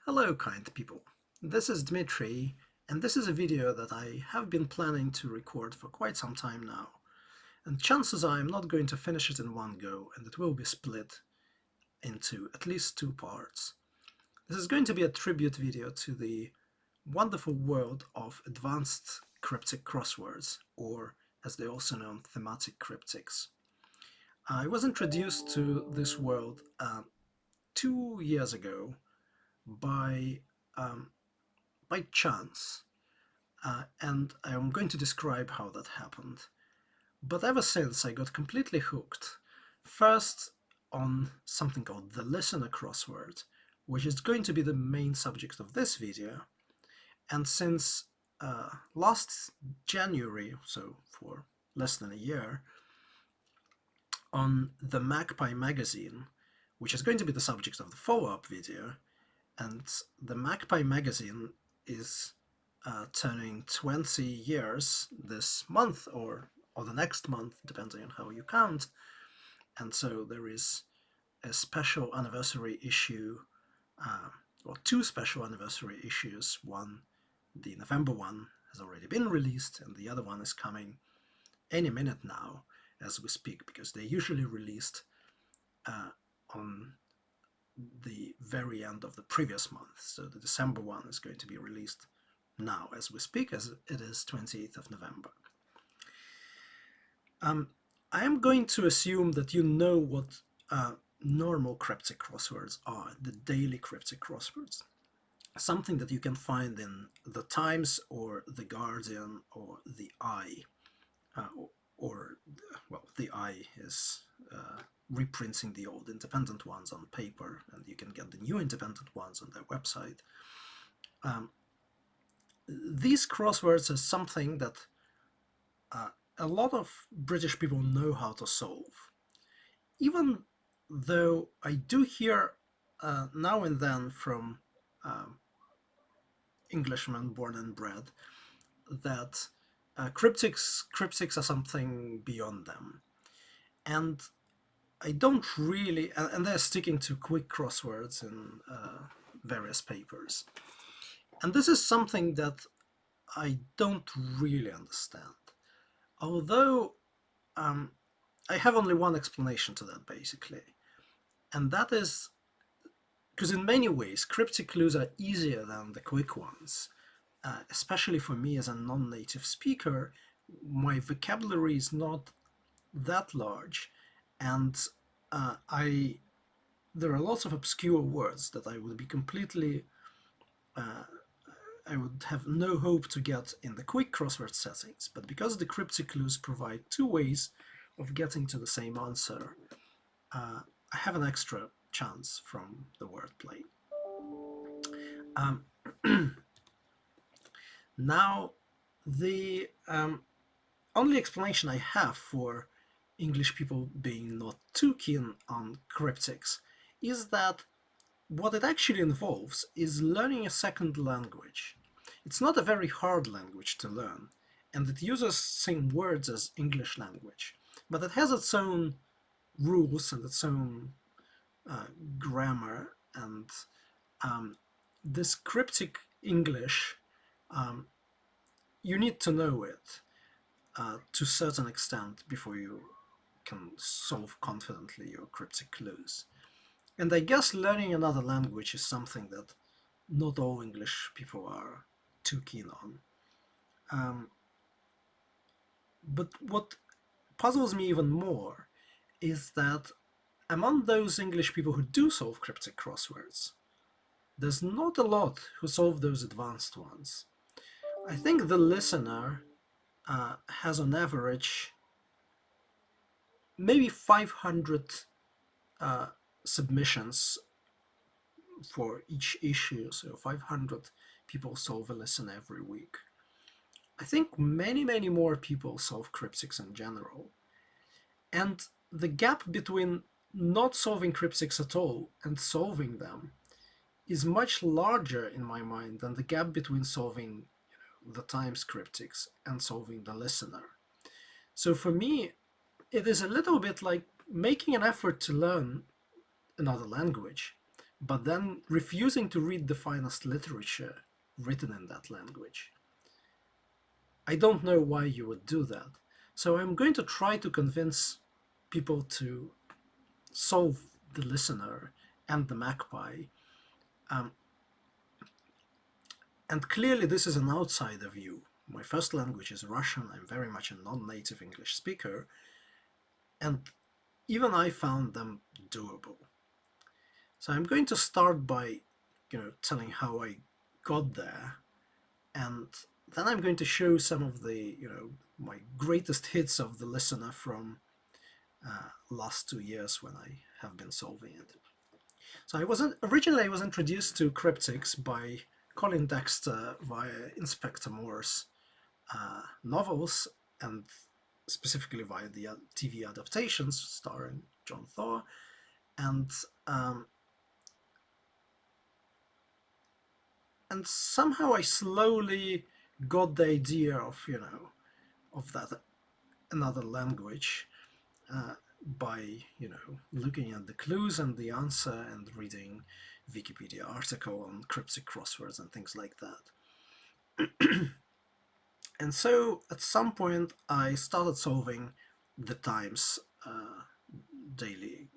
Hello, kind people. This is Dmitry, and this is a video that I have been planning to record for quite some time now. And chances are I'm not going to finish it in one go, and it will be split into at least two parts. This is going to be a tribute video to the wonderful world of advanced cryptic crosswords, or as they are also known, thematic cryptics. I was introduced to this world 2 years ago by um, chance, and I'm going to describe how that happened. But ever since, I got completely hooked. First, on something called the listener crossword, which is going to be the main subject of this video. And since last January, so for less than a year, on the Magpie magazine, which is going to be the subject of the follow-up video, and the Magpie magazine is turning 20 years this month or the next month, depending on how you count. And so there is a special anniversary issue, or two special anniversary issues. One, the November one, has already been released, and the other one is coming any minute now as we speak, because they're usually released on the very end of the previous month. So the December one is going to be released now as we speak, as it is 28th of November. I am going to assume that you know what normal cryptic crosswords are, the daily cryptic crosswords. Something that you can find in the Times or the Guardian or the Eye, or well, the Eye is reprinting the old independent ones on paper, and you can get the new independent ones on their website. These crosswords are something that a lot of British people know how to solve. Even though I do hear now and then from Englishmen born and bred that cryptics are something beyond them. And I don't really, and they're sticking to quick crosswords in various papers. And this is something that I don't really understand. Although I have only one explanation to that, basically. And that is because in many ways, cryptic clues are easier than the quick ones. Especially for me as a non-native speaker, my vocabulary is not that large, and there are lots of obscure words that I would be completely I would have no hope to get in the quick crossword settings, but because the cryptic clues provide two ways of getting to the same answer, I have an extra chance from the wordplay. Now, the only explanation I have for English people being not too keen on cryptics is that what it actually involves is learning a second language. It's not a very hard language to learn, and it uses same words as English language, but it has its own rules and its own grammar, and this cryptic English, you need to know it to a certain extent before you can solve confidently your cryptic clues. And I guess learning another language is something that not all English people are too keen on. But what puzzles me even more is that among those English people who do solve cryptic crosswords, there's not a lot who solve those advanced ones. I think the listener has on average maybe 500 submissions for each issue, so 500 people solve a listen every week. I think many more people solve cryptics in general. And the gap between not solving cryptics at all and solving them is much larger in my mind than the gap between solving the Times cryptics and solving the listener. So for me, it is a little bit like making an effort to learn another language, but then refusing to read the finest literature written in that language. I don't know why you would do that. So I'm going to try to convince people to solve the listener and the magpie. Um, and clearly, this is an outsider view. My first language is Russian. I'm very much a non native English speaker. And even I found them doable. So I'm going to start by, telling how I got there, and then I'm going to show some of the, my greatest hits of the listener from last 2 years when I have been solving it. So originally I was introduced to Cryptics by Colin Dexter via Inspector Moore's novels, and specifically via the TV adaptations starring John Thor, and um, and somehow I slowly got the idea of that another language by looking at the clues and the answer and reading Wikipedia article on cryptic crosswords and things like that. And so at some point I started solving the Times daily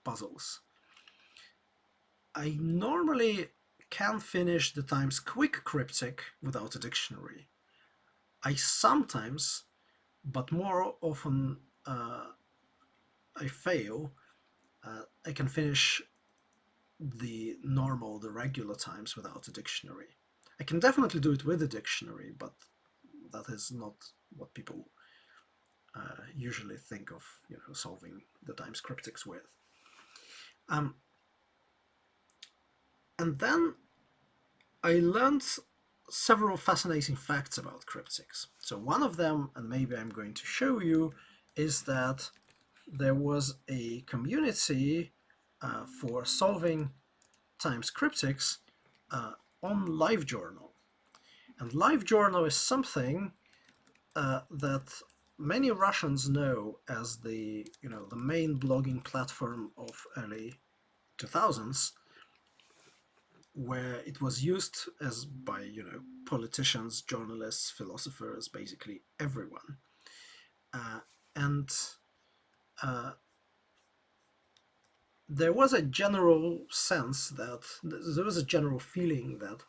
puzzles. I normally can finish the Times quick cryptic without a dictionary. I sometimes, but more often I fail. I can finish the regular Times without a dictionary. I can definitely do it with a dictionary, but that is not what people usually think of, solving the Times cryptics with. And then I learned several fascinating facts about cryptics. So one of them, and maybe I'm going to show you, is that there was a community for solving Times cryptics on LiveJournal. And LiveJournal is something that many Russians know as the main blogging platform of early 2000s, where it was used as by politicians, journalists, philosophers, basically everyone, and there was a general sense that there was a general feeling that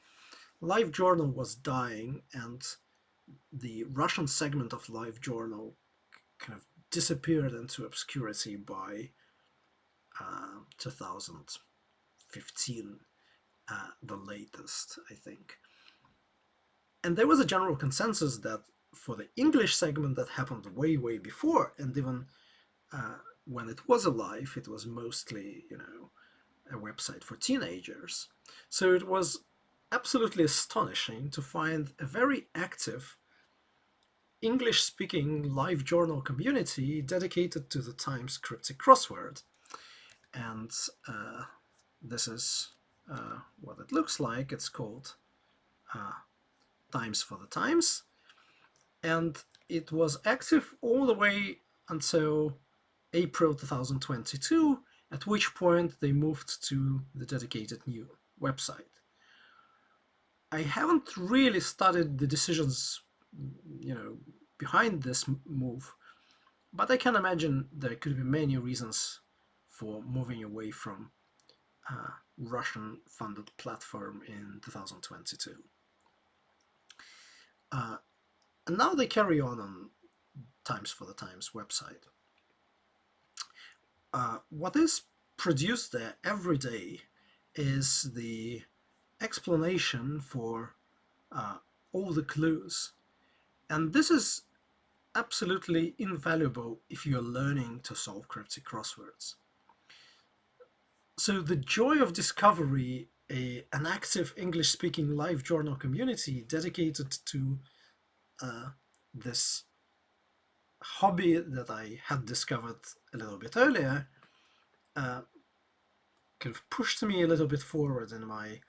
LiveJournal was dying, and the Russian segment of LiveJournal kind of disappeared into obscurity by 2015, the latest, I think. And there was a general consensus that for the English segment that happened way, way before, and even when it was alive, it was mostly, a website for teenagers. So it was absolutely astonishing to find a very active English-speaking LiveJournal community dedicated to the Times cryptic crossword. And this is what it looks like. It's called Times for the Times. And it was active all the way until April 2022, at which point they moved to the dedicated new website. I haven't really studied the decisions, behind this move, but I can imagine there could be many reasons for moving away from Russian-funded platform in 2022. And now they carry on Times for the Times website. What is produced there every day is the explanation for all the clues. And this is absolutely invaluable if you're learning to solve cryptic crosswords. So the joy of discovery, an active English-speaking LiveJournal community dedicated to this hobby that I had discovered a little bit earlier, kind of pushed me a little bit forward in my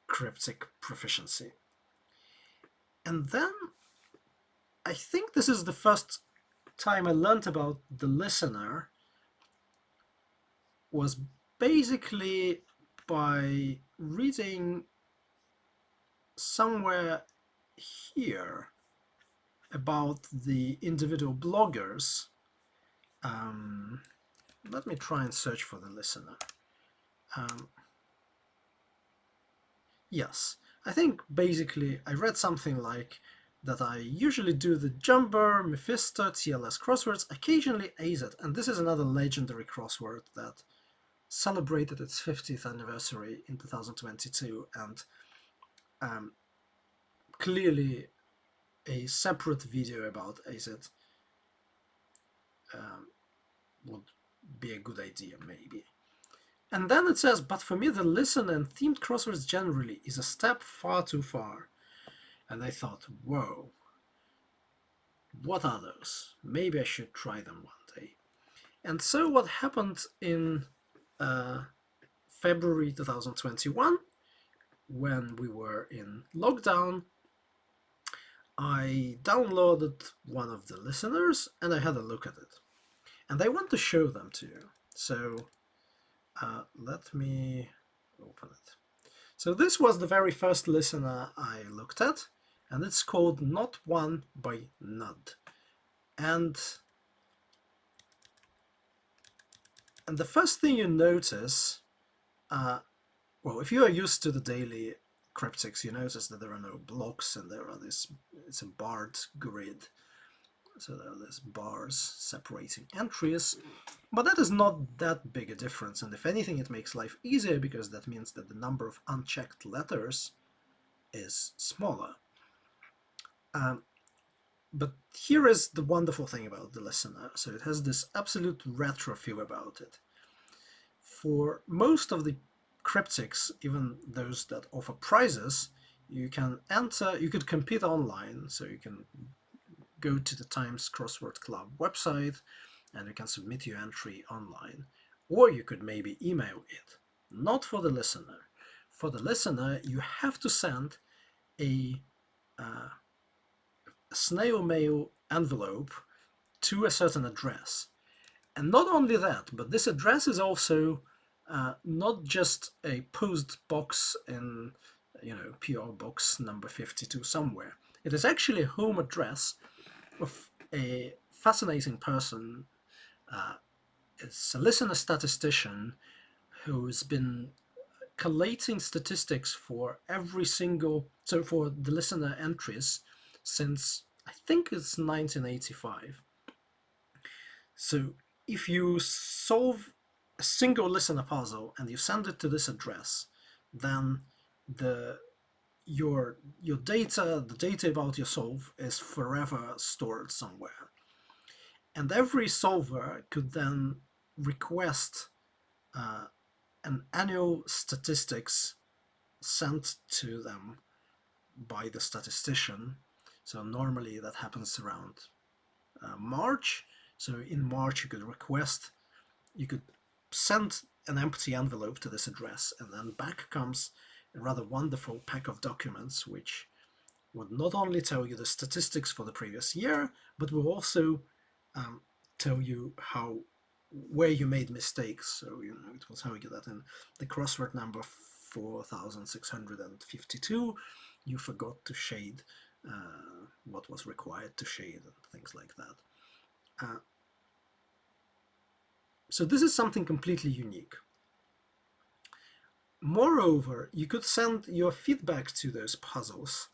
cryptic proficiency. And then I think this is the first time I learned about the listener was basically by reading somewhere here about the individual bloggers. Let me try and search for the listener. Yes, I think basically I read something like that I usually do the Jumper, Mephisto, TLS crosswords, occasionally AZ, and this is another legendary crossword that celebrated its 50th anniversary in 2022, and clearly a separate video about AZ would be a good idea, maybe. And then it says, but for me the listen and themed crosswords generally is a step far too far. And I thought, whoa, what are those? Maybe I should try them one day. And so what happened in February 2021, when we were in lockdown, I downloaded one of the listeners and I had a look at it. And I want to show them to you. So let me open it. So this was the very first listener I looked at, and it's called Not One by Nudd. And the first thing you notice, well, if you are used to the daily Cryptics, you notice that there are no blocks and there are it's a barred grid. So there are these bars separating entries, but that is not that big a difference, and if anything it makes life easier because that means that the number of unchecked letters is smaller. But here is the wonderful thing about the listener. So it has this absolute retro feel about it. For most of the cryptics, even those that offer prizes, you can enter, you could compete online, so you can go to the Times Crossword Club website and you can submit your entry online. Or you could maybe email it. Not for the listener. For the listener, you have to send a snail mail envelope to a certain address. And not only that, but this address is also not just a post box in, PO box number 52 somewhere. It is actually a home address of a fascinating person. It's a listener statistician who's been collating statistics for for the listener entries since I think it's 1985. So if you solve a single listener puzzle and you send it to this address, then your data, the data about your solve, is forever stored somewhere. And every solver could then request an annual statistics sent to them by the statistician. So normally that happens around March. So in March you could send an empty envelope to this address, and then back comes a rather wonderful pack of documents which would not only tell you the statistics for the previous year, but will also tell you where you made mistakes. So it will tell you that in the crossword number 4652 you forgot to shade what was required to shade and things like that. So this is something completely unique. Moreover, you could send your feedback to those puzzles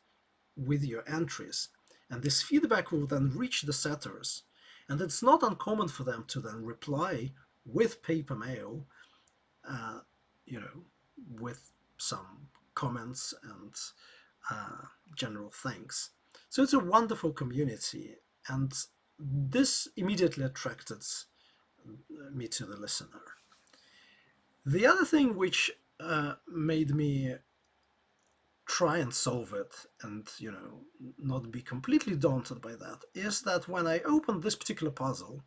with your entries, and this feedback will then reach the setters, and it's not uncommon for them to then reply with paper mail, with some comments and general thanks. So it's a wonderful community, and this immediately attracted me to the listener. The other thing which made me try and solve it and not be completely daunted by that is that when I opened this particular puzzle,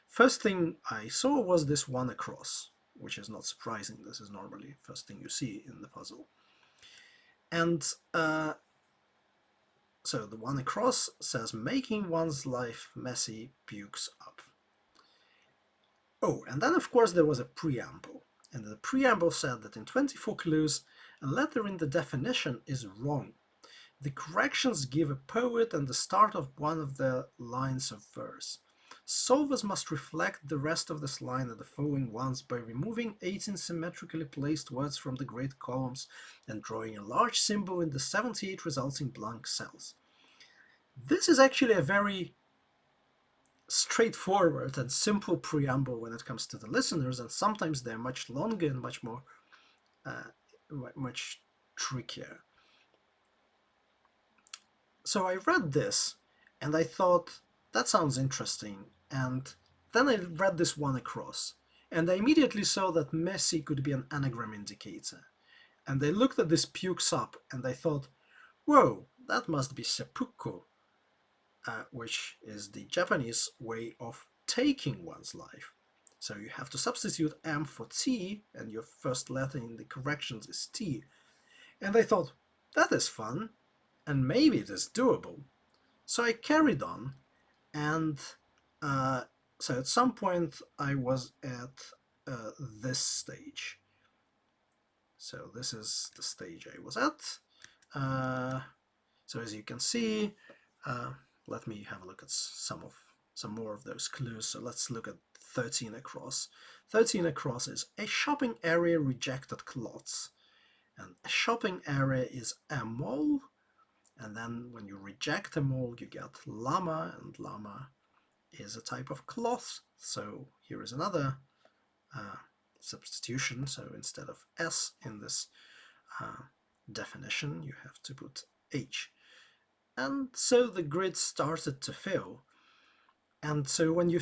first thing I saw was this one across, which is not surprising. This is normally first thing you see in the puzzle. And so the one across says, making one's life messy pukes up. Oh, and then of course there was a preamble. And the preamble said that in 24 clues, a letter in the definition is wrong. The corrections give a poet and the start of one of the lines of verse. Solvers must reflect the rest of this line and the following ones by removing 18 symmetrically placed words from the great columns and drawing a large symbol in the 78 resulting blank cells. This is actually a very straightforward and simple preamble when it comes to the listeners, and sometimes they're much longer and much more much trickier. So I read this and I thought that sounds interesting, and then I read this one across and I immediately saw that messy could be an anagram indicator, and I looked at this pukes up and I thought, whoa, that must be seppuku, which is the Japanese way of taking one's life. So you have to substitute M for T, and your first letter in the corrections is T. And I thought, that is fun, and maybe it is doable. So I carried on, and so at some point I was at this stage. So this is the stage I was at. So as you can see, let me have a look at some more of those clues. So let's look at 13 across. 13 across is a shopping area rejected cloths. And a shopping area is a mall. And then when you reject a mall, you get llama, and llama is a type of cloth. So here is another substitution. So instead of S in this definition, you have to put H. And so the grid started to fill. And so when you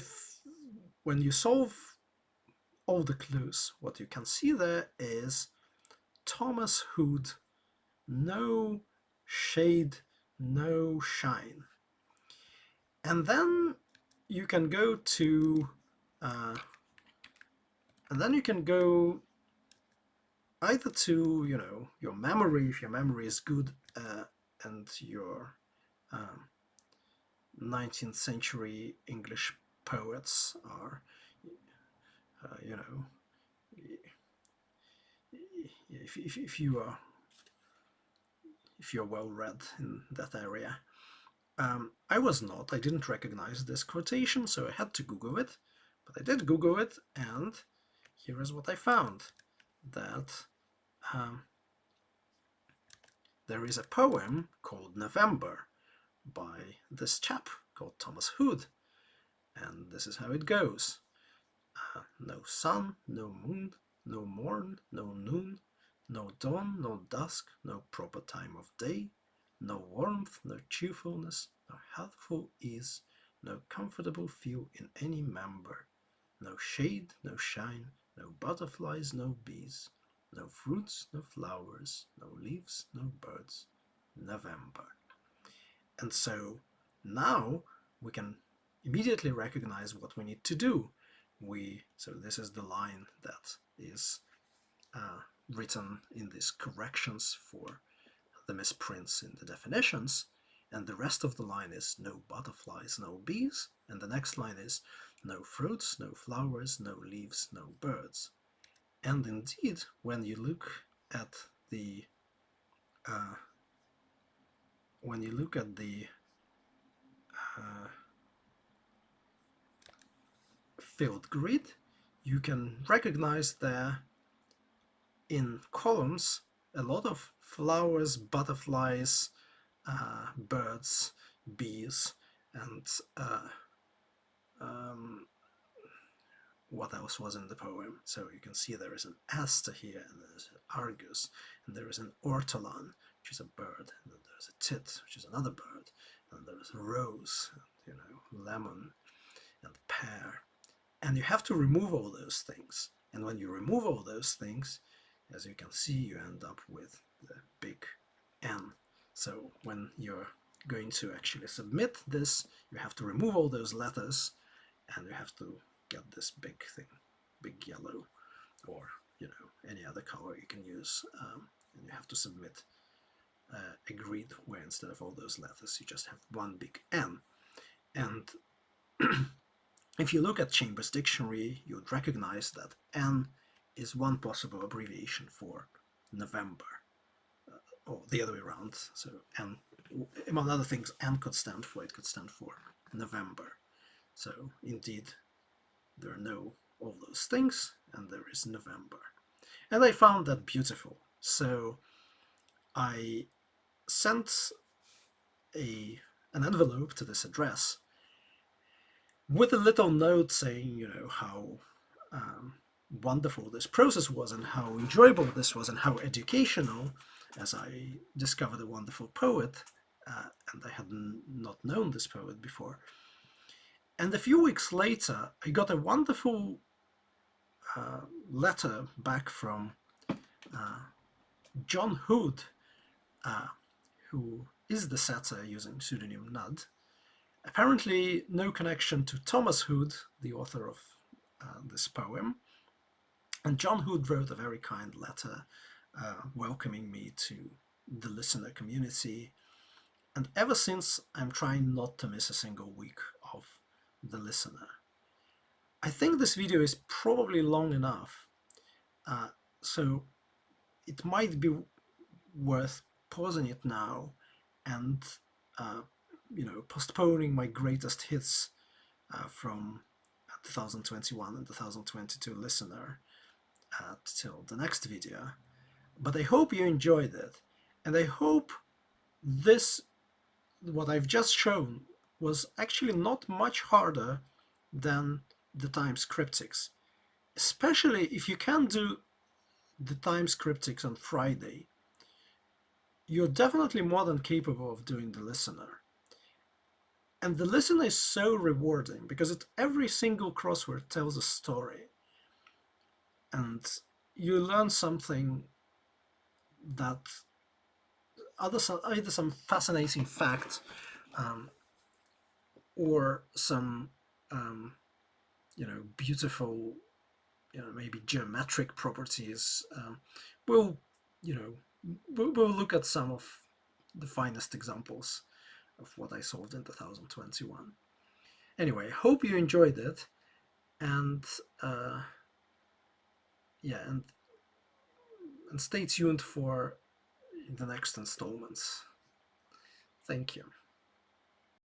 solve all the clues, what you can see there is Thomas Hood, no shade, no shine. And then you can go to either to your memory, if your memory is good, and your 19th century English poets are if you're well read in that area. I was not. I didn't recognize this quotation, so I had to Google it. But I did Google it, and here is what I found. That there is a poem called November by this chap called Thomas Hood. And this is how it goes. No sun, no moon, no morn, no noon, no dawn, no dusk, no proper time of day, no warmth, no cheerfulness, no healthful ease, no comfortable feel in any member, no shade, no shine, no butterflies, no bees, no fruits, no flowers, no leaves, no birds, November. And so now we can immediately recognize what we need to do. So this is the line that is written in these corrections for the misprints in the definitions, and the rest of the line is no butterflies, no bees, and the next line is no fruits, no flowers, no leaves, no birds. And indeed, when you look at the filled grid, you can recognize there in columns a lot of flowers, butterflies, birds, bees, and what else was in the poem. So you can see there is an aster here, and there's an argus, and there is an ortolan, which is a bird, and then there's a tit, which is another bird, and there is a rose, and, lemon, and pear. And you have to remove all those things. And when you remove all those things, as you can see, you end up with the big N. So when you're going to actually submit this, you have to remove all those letters, and you have to get this big thing, big yellow, or any other color you can use, and you have to submit a grid where instead of all those letters you just have one big N. And if you look at Chambers Dictionary, you would recognize that N is one possible abbreviation for November, or the other way around. So N, among other things, N could stand for, it could stand for November. So indeed, there are no all those things, and there is November. And I found that beautiful. So I sent an envelope to this address with a little note saying, how wonderful this process was and how enjoyable this was and how educational, as I discovered a wonderful poet, and I had not known this poet before. And a few weeks later, I got a wonderful letter back from John Hood, who is the satyr using pseudonym Nudd. Apparently, no connection to Thomas Hood, the author of this poem. And John Hood wrote a very kind letter welcoming me to the listener community. And ever since, I'm trying not to miss a single week of the listener. I think this video is probably long enough, so it might be worth pausing it now and postponing my greatest hits from 2021 and 2022 listener till the next video. But I hope you enjoyed it, and I hope what I've just shown was actually not much harder than the Times Cryptics, especially if you can do the Times Cryptics on Friday. You're definitely more than capable of doing the listener. And the listener is so rewarding because every single crossword tells a story. And you learn something that either some fascinating fact or some beautiful maybe geometric properties. We'll we'll look at some of the finest examples of what I solved in 2021. Anyway, hope you enjoyed it, and yeah, and stay tuned for the next installments. Thank you.